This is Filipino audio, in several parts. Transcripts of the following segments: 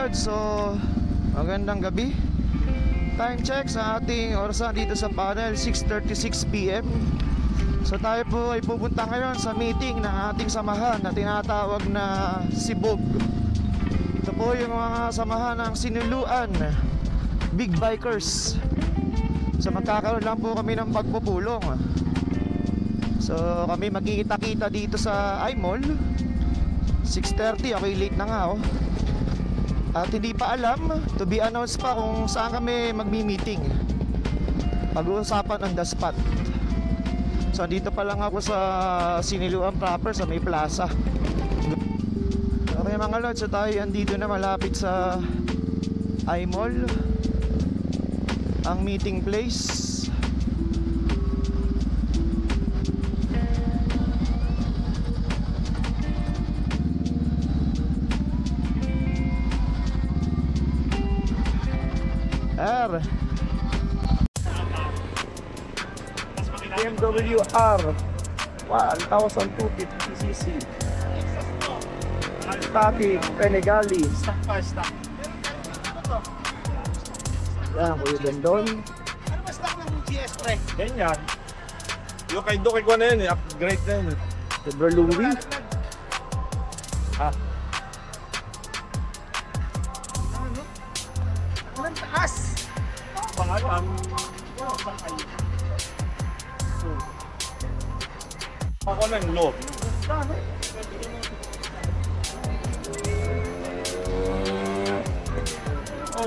lods, so magandang gabi. Time check sa ating orasan dito sa panel, 6:36 PM. So tayo po ay pupunta ngayon sa meeting ng ating samahan na tinatawag na Sibog. Ito po yung mga samahan ng sinuluan Big Bikers. So magkakaroon lang po kami ng pagpupulong. So kami magkikita-kita dito sa iMall 6:30, ako'y late na nga oh. At hindi pa alam, to be announced pa kung saan kami magmi-meeting. Pag-uusapan on the spot. So dito pa lang ako sa Siniluan proper, sa may plaza. Okay mga lods, so tayo andito na malapit sa iMall, ang meeting place. BMW R 1250cc static Panigale. Yan, Kuya Gandon. Ano ba stock ng GS pre? Ganyan. Yung kay Duke ko na yun eh, upgrade na yun eh. Pedro Louis. Anong taas? Pangalan. Ako na yung loob. Oh,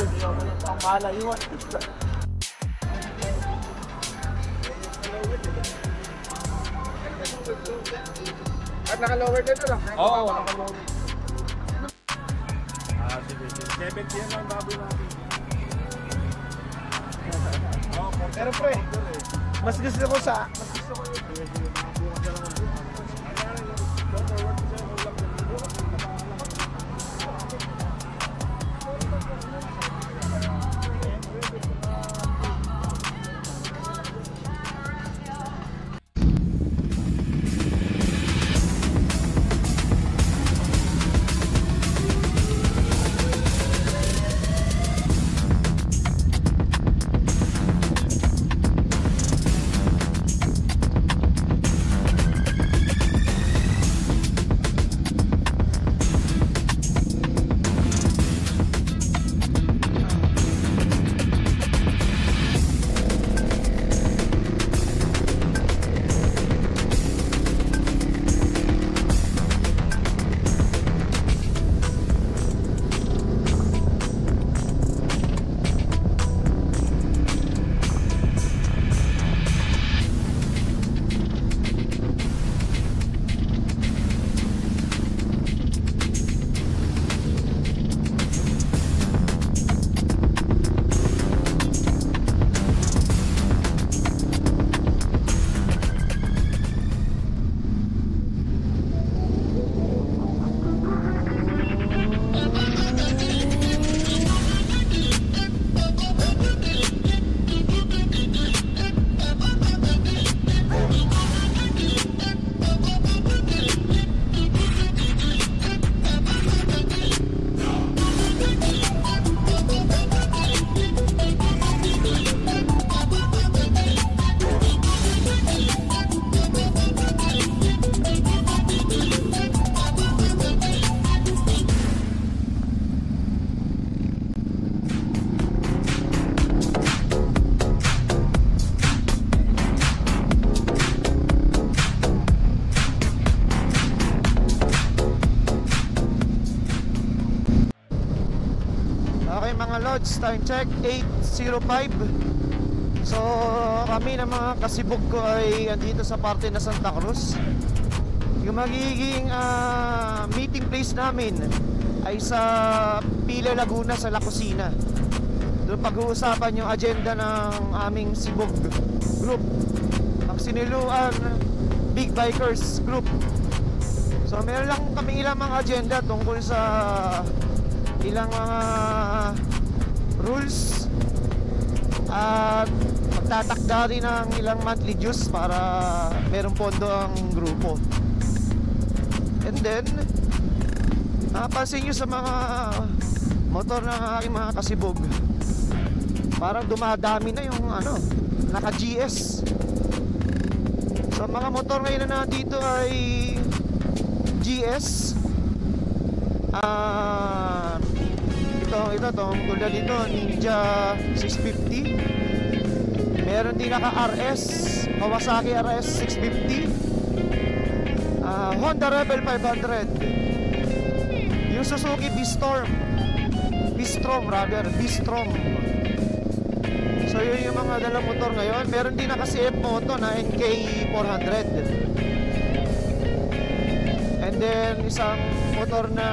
hindi ako lang pang malayuan. At naka-lower dito lang. Oo, naka-lower. Sige. 70 yan ang baboy natin. Pero pre, mas gusto ko yung time check 8:05. So kami na mga kasibog ko ay andito sa parte na Santa Cruz. Yung magiging meeting place namin ay sa Pila Laguna sa La Cocina. Doon pag-uusapan yung agenda ng aming Sibog group, ang Siniluan Big Bikers group. So meron lang kami ilang mga agenda tungkol sa ilang mga rules at magtatakda rin ng ilang monthly dues para merong pondo ang grupo. And then napansin nyo sa mga motor ng aking mga kasibog. Parang dumadami na yung ano, naka GS. So mga motor ngayon na nandito ay GS. Ito tong tulad dito, Ninja 650. Meron din naka RS, Kawasaki RS 650. Honda Rebel 500. Yung Suzuki B-Strom. So yun yung mga dalang motor ngayon. Meron din naka CF Moto na NK 400. And then isang motor na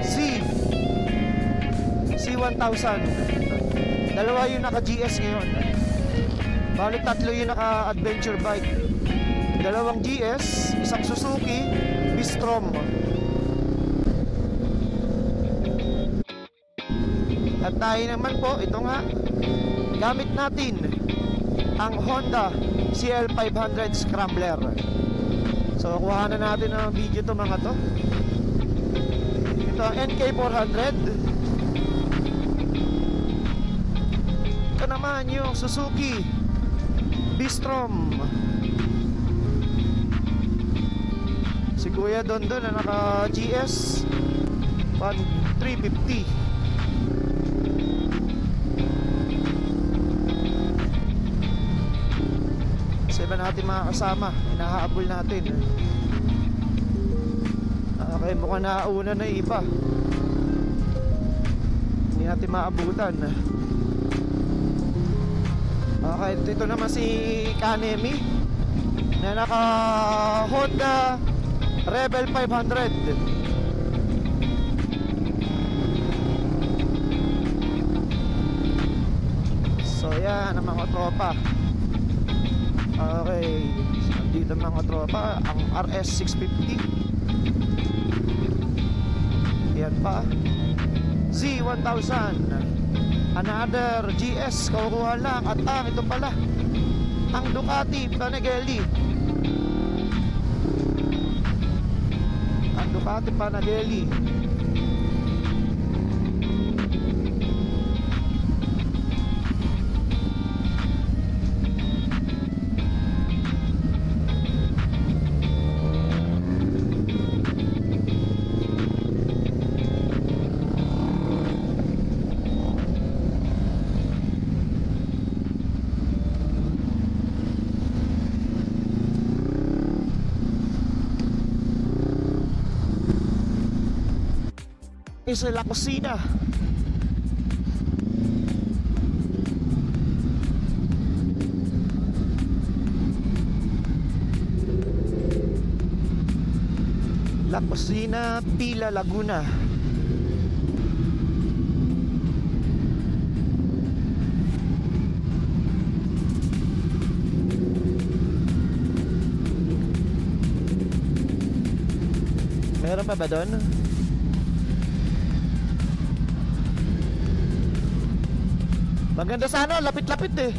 C1000. Dalawa yung naka GS ngayon. Balik tatlo yung naka adventure bike. Dalawang GS, isang Suzuki B-Strom. At tayo naman po, ito nga, gamit natin ang Honda CL500 Scrambler. So kuha na natin ang video to mga to. Ito ang NK400. Ito naman yung Suzuki B-Strom. Si Kuya Dondon na naka GS 350. Iba natin mga kasama, hinahabol natin. Okay, mukhang nauna na yung iba. Hindi natin maabutan. Okay, ito naman si Kanemi na naka Honda Rebel 500. So yan ang mga tropa. Okay, dito mga tropa, ang RS 650. Yan pa, Z1000. Another GS, kukuha lang. At ito pala, ang Ducati Panigale. Ang Ducati Panigale. Sa La Cocina. La Cocina, Pila, Laguna. Meron pa ba doon? Maganda sana, lapit-lapit eh.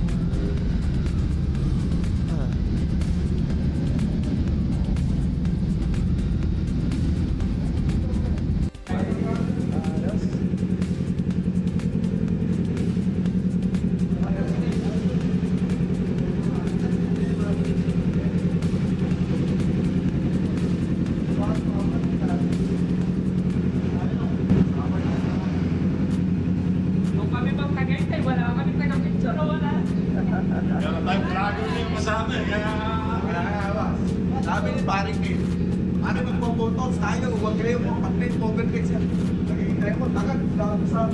Sabi ni Paring Kim, ano magpo-photos tayo, huwag kayo mag-play overfix yan. Nagiging mo, tagal, sa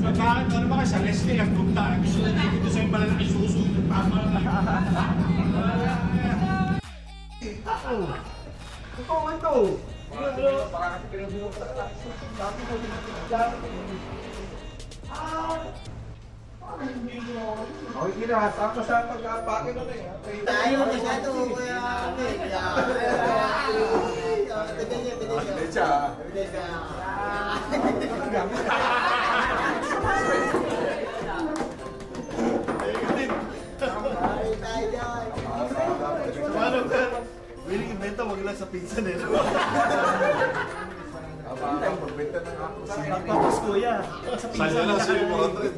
Bakit? Ano ba kayo sa Leslie? Ang gumta. Gusto na dito sa yung malalaki suso. Tama na. Ito, ito. Okay, kinahasa ka sa pagkapagin na eh. Tayo masyado, kuya. Ebidensya. Paano ka? Willing inventa, wag lang sa pizza nila. Ang magbenta ng ako. Tapos kuya. Saan na lang sila mga trip?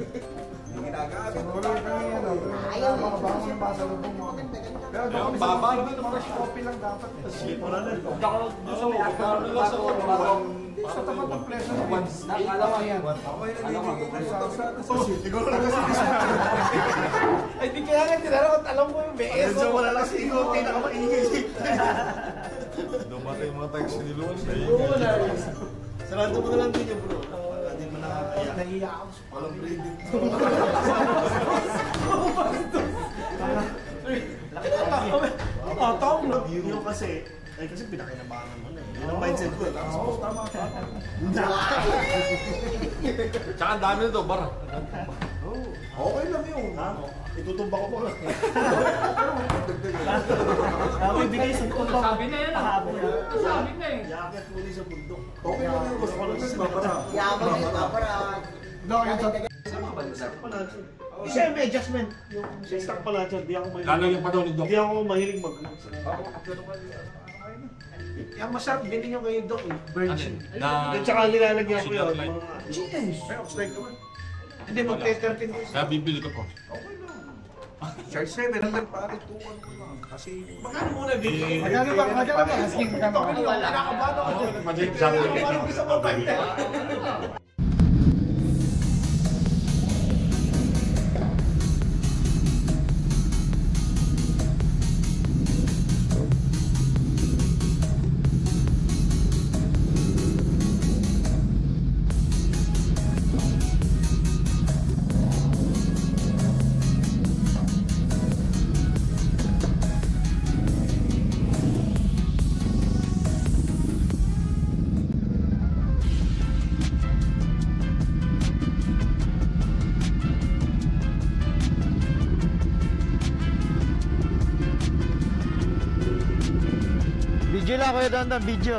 Yung ginagamit. Ayaw mo. Pero Ang baba naman. fresh coffee lang dapat. Sleep mo na lang. Sa tapat ng presyo ng once. Nakala ko yan. Okay na dito. Siguro na Ay, di kaya nga tinanong. Alam mo yung BS. Medyo wala lang si Iko, pinakamaingay. Dumatay yung mga taxi ni Luan sa iyo. Sarado mo na lang din yung bro. Hindi mo nakakaya. Nahiya ako. Walang breathing. Taong na. Yung kasi, ay kasi pinakinabangan mo na eh. Yun ang mindset ko. Oo, tama. Tsaka ang dami nito, bar. Okay lang yun. Ha? Itutumba ko pa lang. Ako ibigay sa tumba. Sabi na yan, ah. Sabi na eh. Yakit muli sa bundok. Okay lang yun. Gusto ko lang sa babara. Yaman yun. Para. Siya may adjustment. Yung stock pala siya, di ako mahilig. Lalagyan pa daw ni Doc. Di ako mahilig mag... Yung masarap, bilhin nyo kayo Doc eh. Virgin. Na, At saka nilalagyan ko yun. Sunlight. Mga... Cheers! Pero oxide naman. Hindi, mag-13 days. kaya bibili ko po. Okay lang. Charge 7 lang pare, 2-1 ko lang. Kasi... Magkano muna bigay? Magkano ba? Asking ka naman. Kinakabahan ako. Magic sabi ko. Parang gusto mo banta. Video lang, Kuya Dandan, video.